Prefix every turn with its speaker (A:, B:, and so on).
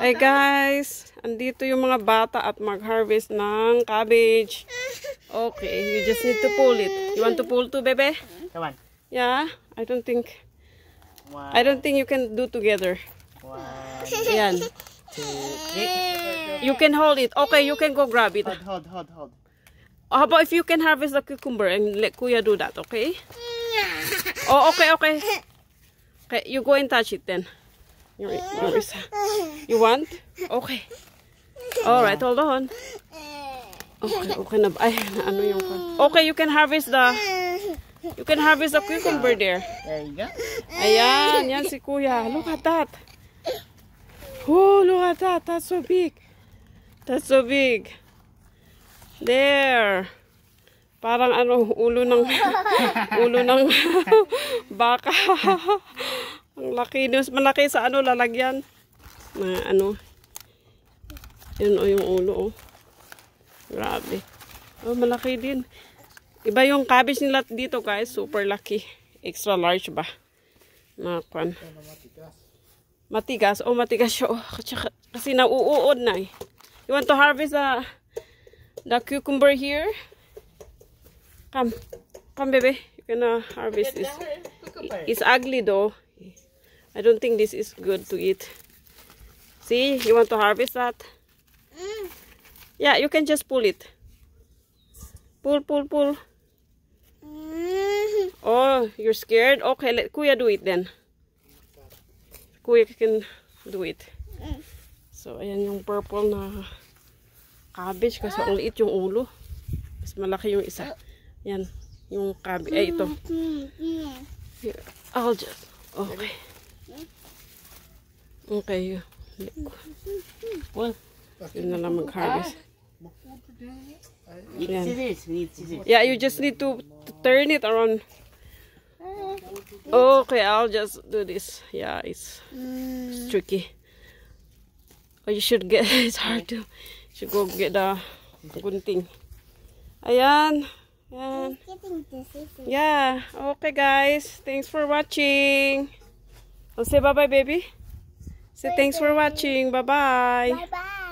A: Hey guys, andito yung mga bata at mag-harvest ng cabbage. Okay, you just need to pull it. You want to pull too, bebe?
B: Come on.
A: Yeah, I don't think you can do together. Yan.
B: 2, 3.
A: You can hold it. Okay, you can go grab it.
B: Hold.
A: How about if you can harvest the cucumber and let Kuya do that, okay? Oh, okay. Okay, you go and touch it then. You want? Okay. Alright, hold on. Okay na. Ay, ano yung... Okay, you can harvest the cucumber there.
B: There you go.
A: Ayan, yan si Kuya. Look at that. Oh, look at that. That's so big. That's so big. There. Parang ano, ulo ng baka. Ang laki. Malaki sa ano, lalagyan. Na ano. Yun o, yung ulo o. Grabe. Oh, malaki din. Iba yung cabbage nila dito guys. Super laki. Extra large ba? Nakwan. Matigas. Oh, matigas siya. Oh, kasi nauuod na eh. You want to harvest the cucumber here? Come, baby. You can harvest this. It's ugly though. I don't think this is good to eat. See, you want to harvest that? Yeah, you can just pull it. Pull. Oh, you're scared? Okay, let Kuya do it then. Kuya can do it. So, ayan yung purple na cabbage kasi ang liit yung ulo. Mas malaki yung isa. Yan, yung cabbage. Ay, ito. Here, I'll just... Okay. Okay.
B: Well,
A: Yun na lang mag-harvest.
B: we need scissors.
A: Yeah, you just need to turn it around. Okay, I'll just do this. Yeah, it's tricky. Oh, you should get... It's hard to... You should go get the gunting. Ayan. Ayan. Yeah. Okay, guys. Thanks for watching. I'll say bye-bye, baby. Say thanks for watching. Bye-bye.
C: Bye-bye.